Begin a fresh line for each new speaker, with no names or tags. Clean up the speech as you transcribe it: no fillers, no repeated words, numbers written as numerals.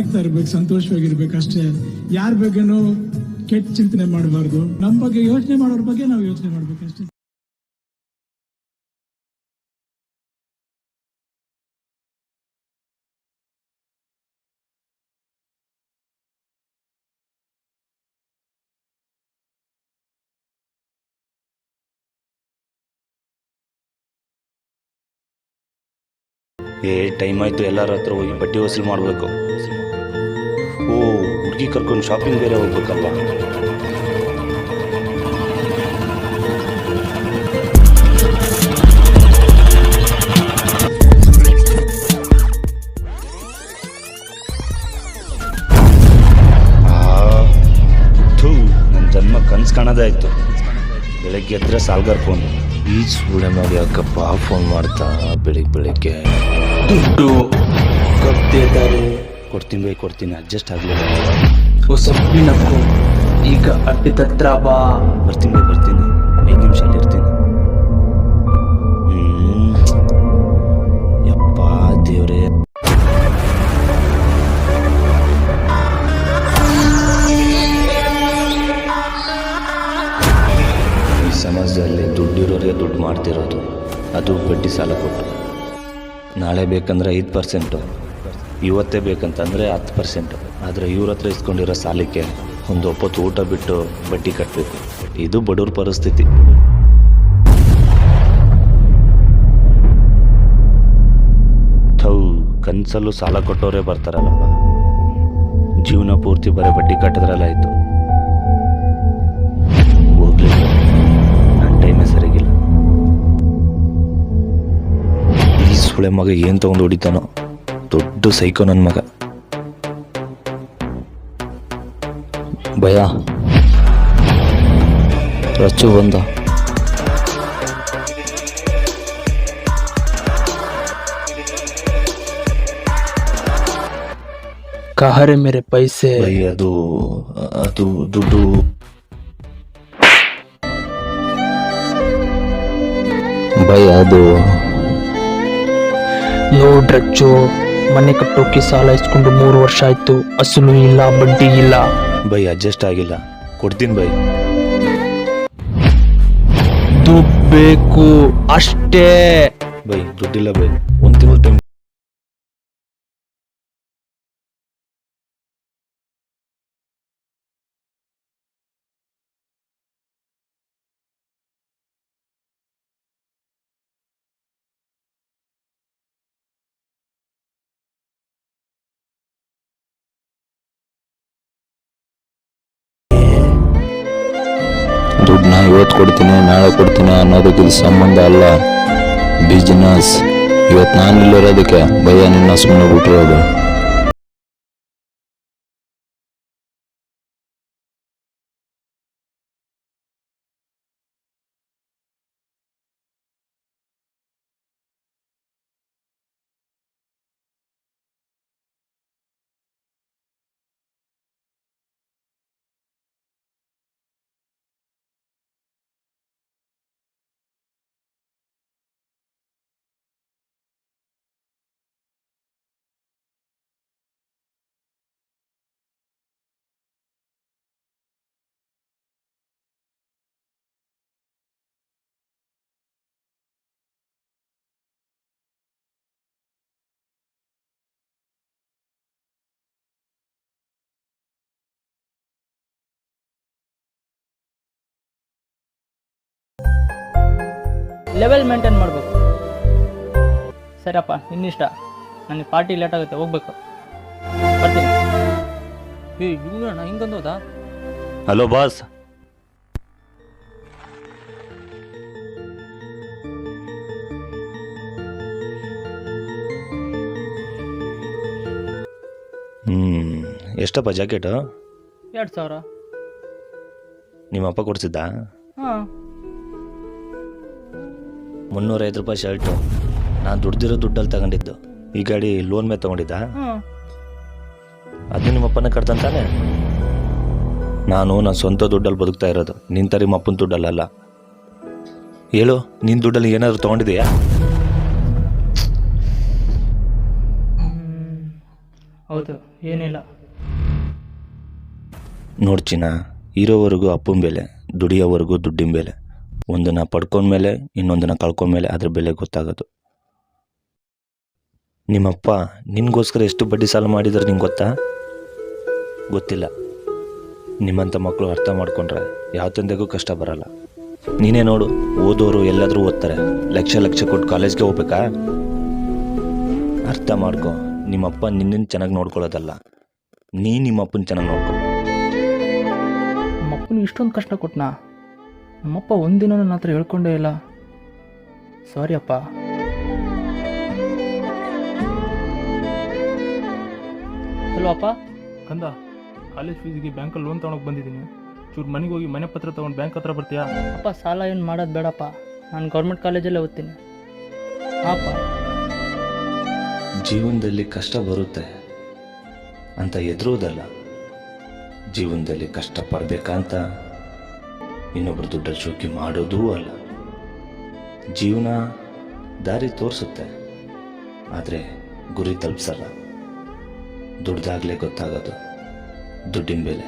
ನಗ್ನಗ್ತಾ ಇರ್ಬೇಕು, ಸಂತೋಷವಾಗಿರ್ಬೇಕು ಅಷ್ಟೇ. ಯಾರ ಬಗ್ಗೆನೂ ಕೆಟ್ಟ ಚಿಂತನೆ ಮಾಡಬಾರ್ದು. ನಮ್ಮ ಬಗ್ಗೆ ಯೋಚನೆ ಮಾಡೋರ ಬಗ್ಗೆ ನಾವು ಯೋಚನೆ ಮಾಡ್ಬೇಕು ಅಷ್ಟೇ.
ಟೈಮ್ ಆಯಿತು, ಎಲ್ಲರ ಹತ್ರ ಹೋಗಿ ಬಡ್ಡಿ ವಸೂಲು ಮಾಡಬೇಕು. ಓ, ಹುಡುಗಿ ಕರ್ಕೊಂಡು ಶಾಪಿಂಗ್ ಬೇರೆ ಹೋಗ್ಬೇಕಲ್ಲ. ನನ್ನ ಜನ್ಮ ಕನ್ಸು ಕಾಣೋದಾಯ್ತು. ಬೆಳಗ್ಗೆ ಎದ್ರೆ ಸಾಲ್ಗಾರ್ ಫೋನ್.
ಈ ಸುಳ್ಳೆ ಮಾಡಿ ಅಕ್ಕಪ್ಪ ಫೋನ್ ಮಾಡ್ತಾ ಬೆಳಿಗ್ಗೆ ದುಡ್ಡು ಕಬ್ತಿದ್ದಾರೆ.
ಕೊಡ್ತೀನಿ ಅಡ್ಜಸ್ಟ್ ಆಗಲಿಲ್ಲ.
ಹೊಸಬ್ಬಿನಕ್ಕೂ ಈಗ ಅಡ್ಡಿದತ್ರ ಬಾ.
ಬರ್ತೀನಿ 5 ನಿಮಿಷ ಇರ್ತೀನಿ. ಯಪ್ಪ ದೇವ್ರೆ. ಈ ಸಮಾಜದಲ್ಲಿ ದುಡ್ಡಿರೋರಿಗೆ ದುಡ್ಡು ಮಾಡ್ತಿರೋದು, ಅದು ಬಡ್ಡಿ ಸಾಲ ಕೊಟ್ಟು. ನಾಳೆ ಬೇಕಂದ್ರೆ 5%, ಇವತ್ತೇ ಬೇಕಂತಂದರೆ 10%. ಆದರೆ ಇವ್ರ ಹತ್ರ ಇಸ್ಕೊಂಡಿರೋ ಸಾಲಕ್ಕೆ ಒಂದು ಒಪ್ಪತ್ತು ಊಟ ಬಿಟ್ಟು ಬಡ್ಡಿ ಕಟ್ಟಬೇಕು. ಇದು ಬಡವ್ರ ಪರಿಸ್ಥಿತಿ. ಕನಸಲ್ಲೂ ಸಾಲ ಕೊಟ್ಟವರೇ ಬರ್ತಾರಲ್ಲಪ್ಪ. ಜೀವನ ಪೂರ್ತಿ ಬರೀ ಬಡ್ಡಿ ಕಟ್ಟಿದ್ರಲ್ಲಾಯಿತು. ಹೋಗ್ಲಿ, ನನ್ನ ಟೈಮೇ ಸರಿಗಿಲ್ಲ. ಈ ಸುಳೆ ಮಗ ಏನು ತೊಗೊಂಡು ಹೊಡಿತಾನೋ, ದೊಡ್ಡ ಸೈಕೋ ನನ್ನ ಮಗ. ಭಯ ರಚ್ಚು ಬಂದ.
ಕಹರೆ ಮೇರೆ ಪೈಸೆ.
ಅದು ದುಡ್ಡು.
ಭಯ ಅದು ನೋಡ್ರಚ್ಚು, ಮನೆ ಕಟ್ಟೋಕೆ ಸಾಲ ಇಸ್ಕೊಂಡು 3 ವರ್ಷ ಆಯ್ತು. ಅಸಲು ಇಲ್ಲ, ಬಡ್ಡಿ ಇಲ್ಲ.
ಬೈ ಅಡ್ಜಸ್ಟ್ ಆಗಿಲ್ಲ, ಕೊಡ್ತೀನಿ ಬೈ.
ದುಡ್ಡು ಬೇಕು ಅಷ್ಟೇ.
ಬೈ ದುಡ್ಡಿಲ್ಲ ಬೈ, 1 ತಿಂಗಳು ಟೈಮ್.
ದುಡ್ಡನ್ನ ಇವತ್ತು ಕೊಡ್ತೀನಿ, ನಾಳೆ ಕೊಡ್ತೀನಿ ಅನ್ನೋದಕ್ಕೆ ಇದು ಸಂಬಂಧ ಅಲ್ಲ. ಬಿಸ್ನೆಸ್. ಇವತ್ತು ನಾನು ಇಲ್ಲಿರೋದಕ್ಕೆ ಭಯ ನಿನ್ನ ಸುಮ್ಮನೆ ಬಿಟ್ಟಿರೋದು.
ಲೆವೆಲ್ ಮೇಂಟೈನ್ ಮಾಡಬೇಕು. ಸರಿಯಪ್ಪ, ನಿನ್ನಿಷ್ಟ. ನನಗೆ ಪಾರ್ಟಿ ಲೇಟ್ ಆಗುತ್ತೆ, ಹೋಗ್ಬೇಕು. ಬರ್ತೀನಿ. ಇವ್ರಣ್ಣ ಹಿಂಗಂದೋದಾ?
Hello boss. ಎಷ್ಟಪ್ಪ ಜಾಕೆಟು?
2000.
ನಿಮ್ಮಪ್ಪ ಕೊಡ್ಸಿದ್ದ?
ಹಾಂ.
305 ರೂಪಾಯಿ ಶರ್ಟು. ನಾನು ದುಡ್ದಿರೋ ದುಡ್ಡಲ್ಲಿ ತಗೊಂಡಿದ್ದು. ಈ ಗಾಡಿ ಲೋನ್ ಮೇಲೆ ತಗೊಂಡಿದ್ದ? ಅದು ನಿಮ್ಮಪ್ಪನೇ ಕಟ್ತಂತಾನೆ. ನನ್ನ ಸ್ವಂತ ದುಡ್ಡಲ್ಲಿ ಬದುಕ್ತಾ ಇರೋದು, ನಿಂತ ನಿಮ್ಮಪ್ಪನ ದುಡ್ಡಲ್ಲ. ಹೇಳು, ನಿನ್ನ ದುಡ್ಡಲ್ಲಿ ಏನಾದರೂ ತೊಗೊಂಡಿದೆಯಾ?
ಹೌದು, ಏನಿಲ್ಲ.
ನೋಡ್ಚಿನ, ಇರೋವರೆಗೂ ಅಪ್ಪನ ಬೆಲೆ, ದುಡಿಯೋವರೆಗೂ ದುಡ್ಡಿನ ಬೆಲೆ. ಒಂದನ್ನು ಪಡ್ಕೊಂಡ್ಮೇಲೆ ಇನ್ನೊಂದನ್ನು ಕಳ್ಕೊಂಡ್ಮೇಲೆ ಅದ್ರ ಬೆಲೆ ಗೊತ್ತಾಗೋದು. ನಿಮ್ಮಪ್ಪ ನಿನಗೋಸ್ಕರ ಎಷ್ಟು ಬಡ್ಡಿ ಸಾಲ ಮಾಡಿದ್ರೆ ನಿಂಗೆ ಗೊತ್ತಾ? ಗೊತ್ತಿಲ್ಲ. ನಿಮ್ಮಂಥ ಮಕ್ಕಳು ಅರ್ಥ ಮಾಡ್ಕೊಂಡ್ರೆ ಯಾವ ತಂದೆಗೂ ಕಷ್ಟ ಬರಲ್ಲ. ನೀನೇ ನೋಡು, ಓದೋರು ಎಲ್ಲಾದರೂ ಓದ್ತಾರೆ, ಲಕ್ಷ ಲಕ್ಷ ಕೊಟ್ಟು ಕಾಲೇಜ್ಗೆ ಹೋಗ್ಬೇಕಾ? ಅರ್ಥ ಮಾಡ್ಕೊ, ನಿಮ್ಮಪ್ಪ ನಿನ್ನನ್ನು ಚೆನ್ನಾಗಿ ನೋಡ್ಕೊಳ್ಳೋದಲ್ಲ, ನಿಮ್ಮಪ್ಪನ ಚೆನ್ನಾಗಿ ನೋಡ್ಕೊ.
ನಮ್ಮಪ್ಪನಿಗೆ ಇಷ್ಟೊಂದು ಕಷ್ಟ ಕೊಟ್ಟನಾ? ನಮ್ಮಪ್ಪ ಒಂದಿನ ನನ್ನ ಹತ್ರ ಹೇಳ್ಕೊಂಡೇ ಇಲ್ಲ. ಸಾರಿ ಅಪ್ಪ. ಹಲೋ ಅಪ್ಪ.
ಕಂದ, ಕಾಲೇಜ್ ಫೀಸಿಗೆ ಬ್ಯಾಂಕಲ್ಲಿ ಲೋನ್ ತೊಗೊಳಕ್ಕೆ ಬಂದಿದ್ದೀನಿ. ಚೂರು ಮನೆಗೆ ಹೋಗಿ ಮನೆ ಪತ್ರ ತೊಗೊಂಡು ಬ್ಯಾಂಕ್ ಹತ್ರ ಬರ್ತೀಯಾ?
ಅಪ್ಪ, ಸಾಲ ಏನು ಮಾಡೋದು ಬೇಡಪ್ಪ, ನಾನು ಗೌರ್ಮೆಂಟ್ ಕಾಲೇಜಲ್ಲೇ ಓದ್ತೀನಿ. ಹಾಂ ಅಪ್ಪ.
ಜೀವನದಲ್ಲಿ ಕಷ್ಟ ಬರುತ್ತೆ ಅಂತ ಎದುರುವುದಲ್ಲ, ಜೀವನದಲ್ಲಿ ಕಷ್ಟಪಡಬೇಕಂತ ಇನ್ನೊಬ್ಬರು ದುಡ್ಡಲ್ಲಿ ಶೋಕಿ ಮಾಡೋದೂ ಅಲ್ಲ. ಜೀವನ ದಾರಿ ತೋರಿಸುತ್ತೆ, ಆದರೆ ಗುರಿ ತಲುಪಿಸಲ್ಲ. ದುಡ್ದಾಗಲೇ ಗೊತ್ತಾಗೋದು ದುಡ್ಡಿನ ಬೆಲೆ.